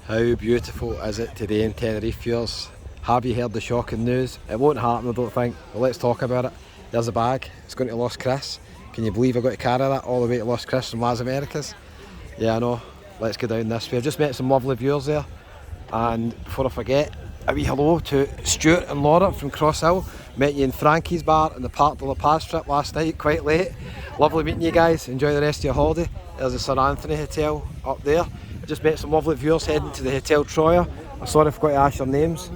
How beautiful is it today in Tenerife, viewers? Have you heard the shocking news? It won't happen, I don't think, but let's talk about it. There's a bag, it's going to Los Chris. Can you believe I got to carry that all the way to Los Chris from Las Americas? Yeah, I know. Let's go down this way. I've just met some lovely viewers there. And before I forget, a wee hello to Stuart and Laura from Cross Hill. Met you in Frankie's bar in the Park de la Paz trip last night, quite late. Lovely meeting you guys. Enjoy the rest of your holiday. There's the Sir Anthony Hotel up there. I just met some lovely viewers heading to the Hotel Troya. I'm sorry I forgot to ask your names.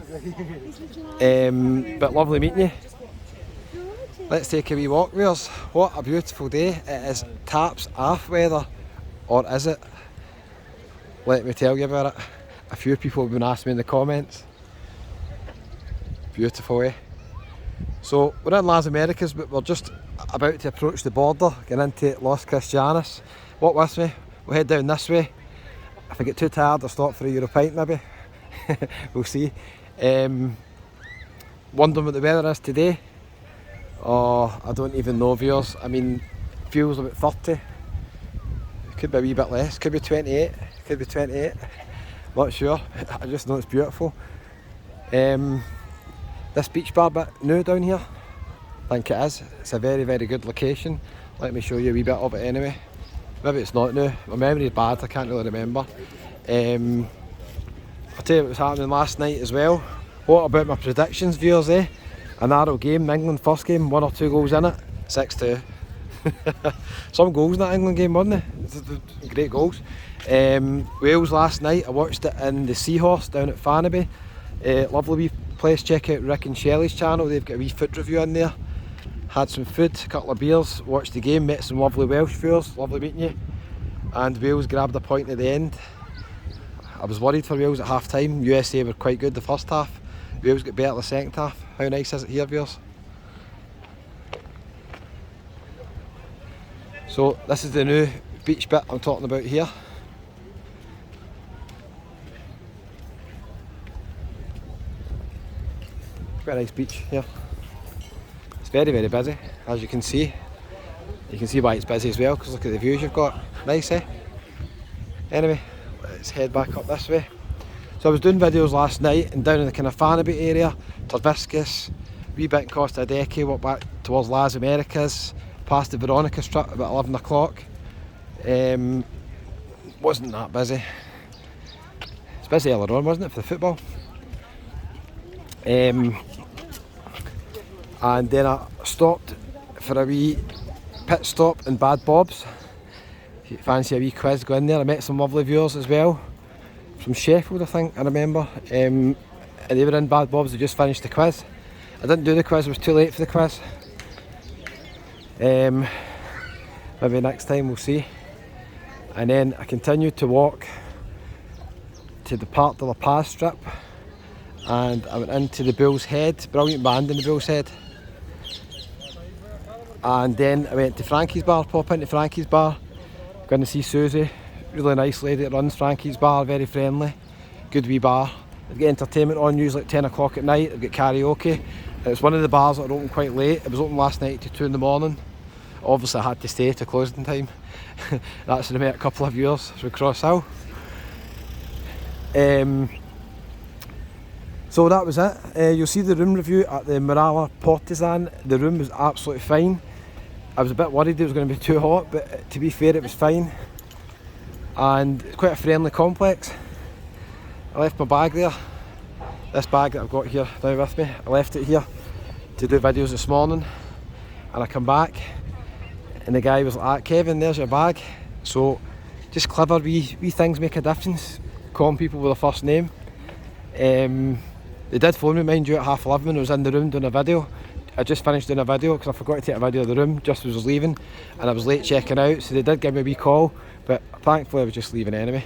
But lovely meeting you. Let's take a wee walk, viewers. What a beautiful day. It is taps off weather. Or is it? Let me tell you about it. A few people have been asking me in the comments. Beautiful, eh? So we're in Las Americas, but we're just about to approach the border, get into Los Cristianos. Walk with me, we'll head down this way. If I get too tired, I'll stop for a Euro pint maybe. We'll see. Wondering what the weather is today. Oh, I don't even know, viewers. I mean, feels about 30. Could be a wee bit less, could be 28, could be 28. Not sure, I just know it's beautiful. This beach bar bit new down here, I think it is. It's a very, very good location. Let me show you a wee bit of it anyway. Maybe it's not new, my memory is bad, I can't really remember. I'll tell you what was happening last night as well. What about my predictions, viewers, eh? A narrow game, England first game, 1 or 2 goals in it, 6-2. Some goals in that England game, wasn't they? Great goals. Wales last night, I watched it in the Seahorse down at Fanaby. Lovely wee place. Check out Rick and Shelley's channel, they've got a wee food review in there. Had some food, a couple of beers, watched the game, met some lovely Welsh viewers, lovely meeting you. And Wales grabbed a point at the end. I was worried for Wales at half time. USA were quite good the first half. Wales got better the second half. How nice is it here, viewers? So this is the new beach bit I'm talking about here. Quite a nice beach here. It's very, very busy, as you can see. You can see why it's busy as well, because look at the views you've got. Nice, eh? Anyway, let's head back up this way. So I was doing videos last night and down in the kind of Fanaby area, Torviscus, wee bit in Costa Deque, walked back towards Las Americas, past the Veronica strip about 11 o'clock. Wasn't that busy. It's busy earlier on, wasn't it, for the football? And then I stopped for a wee pit stop in Bad Bob's. If you fancy a wee quiz, go in there. I met some lovely viewers as well, from Sheffield I think, I remember. And they were in Bad Bob's, they just finished the quiz. I didn't do the quiz, it was too late for the quiz. Maybe next time, we'll see. And then I continued to walk to the Park de la Paz strip, and I went into the Bull's Head, brilliant band in the Bull's Head. And then I went to Frankie's bar, pop into Frankie's bar, going to see Susie, really nice lady that runs Frankie's bar, very friendly, good wee bar. They've got entertainment on usually at 10 o'clock at night, they've got karaoke. It's one of the bars that are open quite late. It was open last night to 2 in the morning. Obviously I had to stay to closing time. That's when I met a couple of viewers from Cross Hill. So that was it. You'll see the room review at the Marala Partisan. The room was absolutely fine. I was a bit worried it was going to be too hot, but to be fair it was fine. And it's quite a friendly complex. I left my bag there. This bag that I've got here now with me, I left it here to do videos this morning, and I come back and the guy was like, Kevin, there's your bag. So just clever wee things make a difference, calling people with a first name. They did phone me, mind you, at 11:30 when I was in the room doing a video. I just finished doing a video because I forgot to take a video of the room just as I was leaving, and I was late checking out, so they did give me a wee call, but thankfully I was just leaving anyway.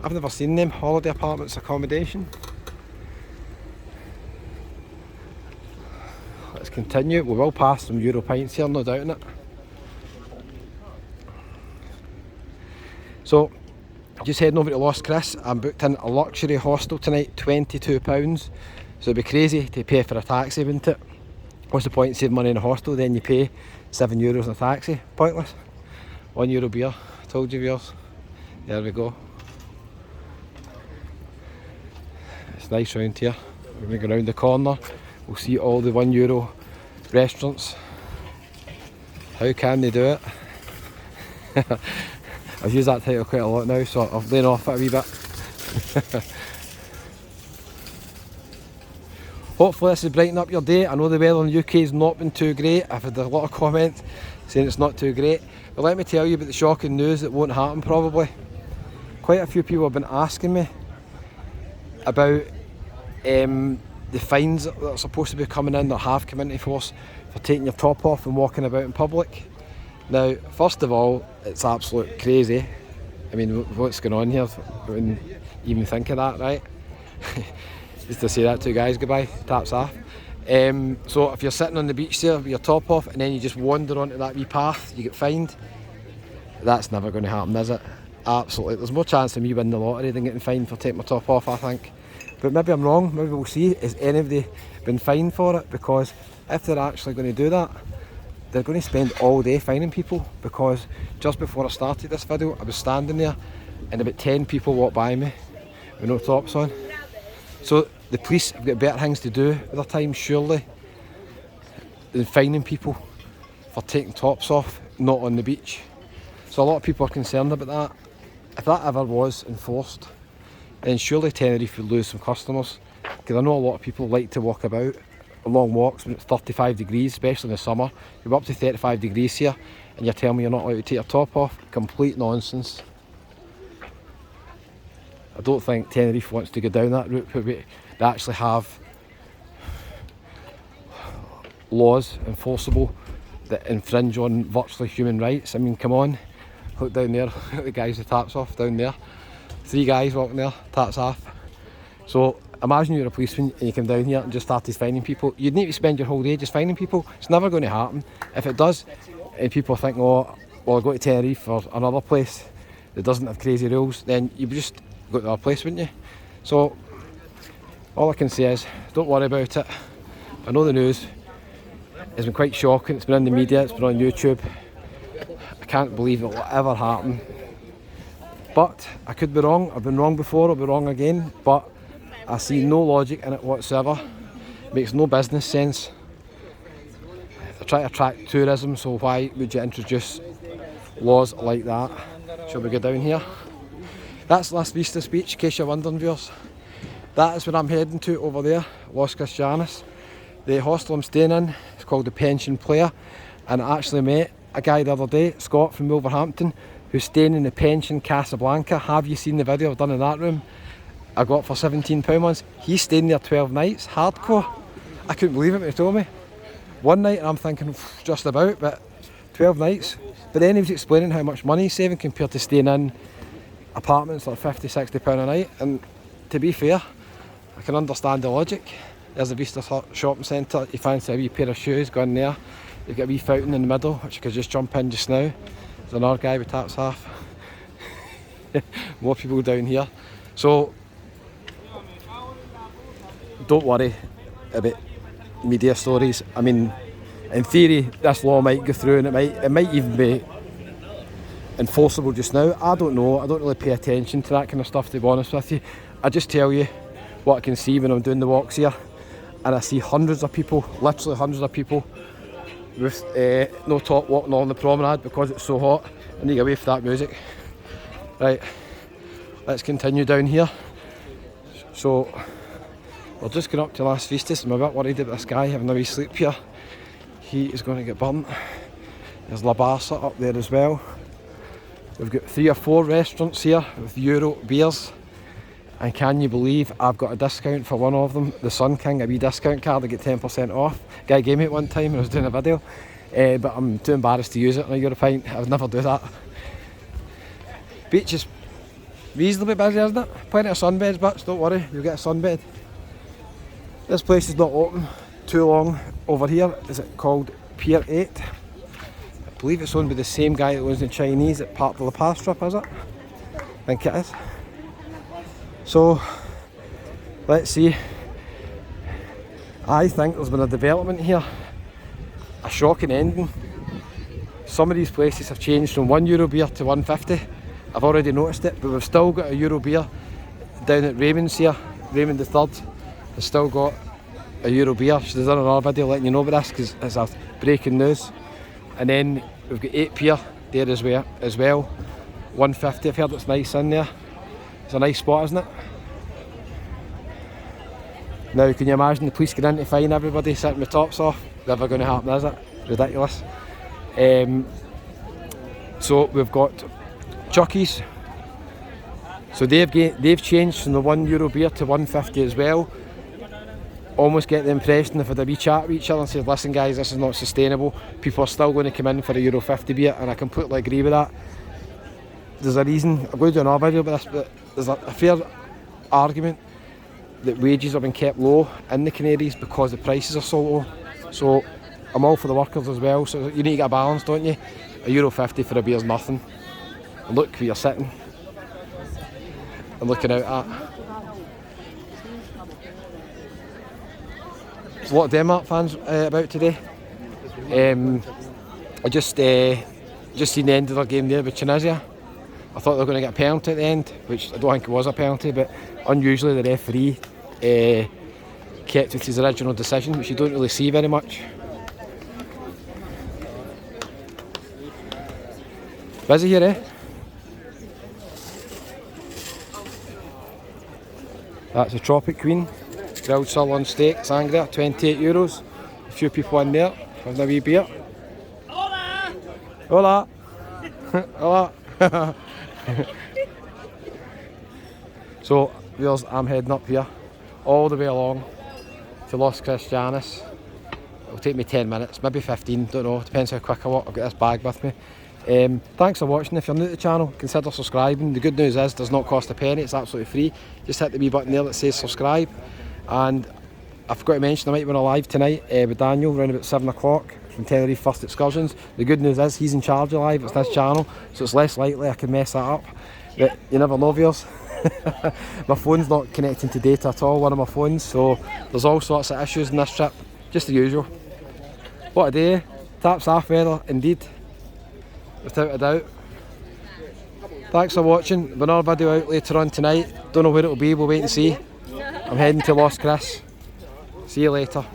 I've never seen them, holiday apartments, accommodation. Let's continue. We will pass some Euro pints here, no doubt in it. So, just heading over to Los Chris. I'm booked in a luxury hostel tonight, £22. So it'd be crazy to pay for a taxi, wouldn't it? What's the point in saving money in a hostel, then you pay €7 in a taxi? Pointless. €1 beer, told you viewers. There we go. It's nice round here. We're going to go round the corner. We'll see all the €1 restaurants. How can they do it? I've used that title quite a lot now, so I've lain off it a wee bit. Hopefully this has brightened up your day. I know the weather in the UK has not been too great. I've had a lot of comments saying it's not too great. But let me tell you about the shocking news that won't happen probably. Quite a few people have been asking me about the fines that are supposed to be coming in, that have come into force, for taking your top off and walking about in public. Now, first of all, it's absolute crazy. I mean, what's going on here? I wouldn't even think of that, right? Just to say that to guys goodbye, taps off. So if you're sitting on the beach there with your top off and then you just wander onto that wee path, you get fined. That's never going to happen, is it? Absolutely. There's more chance of me winning the lottery than getting fined for taking my top off, I think. But maybe I'm wrong. Maybe we'll see. Has anybody been fined for it? Because if they're actually going to do that, they're going to spend all day fining people. Because just before I started this video, I was standing there and about 10 people walked by me with no tops on. So the police have got better things to do with their time, surely, than fining people for taking tops off, not on the beach. So a lot of people are concerned about that. If that ever was enforced, then surely Tenerife would lose some customers. Because I know a lot of people like to walk about long walks when it's 35 degrees, especially in the summer. You're up to 35 degrees here and you're telling me you're not allowed to take your top off. Complete nonsense. I don't think Tenerife wants to go down that route, but they actually have laws enforceable that infringe on virtually human rights. I mean, come on, look down there, look at the guys with taps off down there. 3 guys walking there, taps off. So imagine you're a policeman and you come down here and just started fining people. You'd need to spend your whole day just fining people. It's never going to happen. If it does, and people think, oh, well, I'll go to Tenerife or another place that doesn't have crazy rules, then you would just go to our place, wouldn't you? So all I can say is don't worry about it. I know the news has been quite shocking. It's been in the media, it's been on YouTube. I can't believe it will ever happen, but I could be wrong. I've been wrong before, I'll be wrong again, but I see no logic in it whatsoever. It makes no business sense. They're trying to attract tourism, so why would you introduce laws like that? Shall we go down here? That's Las Vistas Beach, in case you're wondering, viewers. That is where I'm heading to over there, Los Cristianos. The hostel I'm staying in is called the Pension Player, and I actually met a guy the other day, Scott from Wolverhampton, who's staying in the Pension Casablanca. Have you seen the video I've done in that room? I got for £17 once. He's staying there 12 nights, hardcore. I couldn't believe it when he told me. One night and I'm thinking, just about, but 12 nights. But then he was explaining how much money he's saving compared to staying in apartments like £50, £60 a night. And to be fair, I can understand the logic. There's a Vista shopping centre. You fancy a wee pair of shoes, go in there. You've got a wee fountain in the middle, which you could just jump in just now. There's another guy with taps half. More people down here. So don't worry about media stories. I mean, in theory, this law might go through and it might even be enforceable just now. I don't know. I don't really pay attention to that kind of stuff, to be honest with you. I just tell you what I can see when I'm doing the walks here, and I see hundreds of people, literally hundreds of people, with no top walking along the promenade because it's so hot. I need to get away from that music. Right, let's continue down here. So we're just going up to Las Vistas. I'm a bit worried about this guy having a wee sleep here. He is going to get burnt. There's La Barça up there as well. We've got 3 or 4 restaurants here with Euro beers. And can you believe I've got a discount for one of them, the Sun King, a wee discount card. I get 10% off. Guy gave me it one time when I was doing a video, but I'm too embarrassed to use it on a £1 I would never do that. Beach is reasonably busy, isn't it? Plenty of sunbeds, but don't worry, you'll get a sunbed. This place is not open too long over here. Is it called Pier 8? I believe it's owned by the same guy that owns the Chinese at Park de la Paz strip, is it? I think it is. So, let's see. I think there's been a development here, a shocking ending. Some of these places have changed from €1 beer to $1.50. I've already noticed it, but we've still got a Euro beer down at Raymond's here Raymond III has still got a Euro beer. She's done another video letting you know about this because it's a breaking news. And then we've got 8 pier there as well. 150. I've heard it's nice in there. It's a nice spot, isn't it? Now, can you imagine the police getting in to fine everybody sitting with tops off? Never going to happen, is it? Ridiculous. So we've got Chuckies. So they've changed from the €1 beer to 150 as well. Almost get the impression if I had a wee chat with each other and said, listen guys, this is not sustainable. People are still going to come in for a €50 beer, and I completely agree with that. There's a reason, I'm going to do another video about this, but there's a fair argument that wages have been kept low in the Canaries because the prices are so low. So I'm all for the workers as well, so you need to get a balance, don't you? A €50 for a beer is nothing. And look where you're sitting and looking out at. There's a lot of Denmark fans about today. I just seen the end of their game there with Tunisia. I thought they were going to get a penalty at the end, which I don't think it was a penalty, but unusually the referee kept with his original decision, which you don't really see very much. Busy here, eh? That's a Tropic Queen, grilled sirloin steak, sangria, €28. A few people in there having a wee beer. Hola! Hola! Hola! So, viewers, I'm heading up here, all the way along to Los Cristianos. It'll take me 10 minutes, maybe 15, don't know, depends how quick I walk. I've got this bag with me. Thanks for watching. If you're new to the channel, consider subscribing. The good news is it does not cost a penny, it's absolutely free. Just hit the wee button there that says subscribe. And I forgot to mention I might be on a live tonight with Daniel around about 7 o'clock from Tenerife First Excursions. The good news is he's in charge of live, it's his channel, so it's less likely I can mess that up. But you never know, viewers. My phone's not connecting to data at all, one of my phones, so there's all sorts of issues in this trip, just the usual. What a day, taps half weather indeed, without a doubt. Thanks for watching. Another video out later on tonight, don't know where it'll be, we'll wait and see. I'm heading to Los Cris. See you later.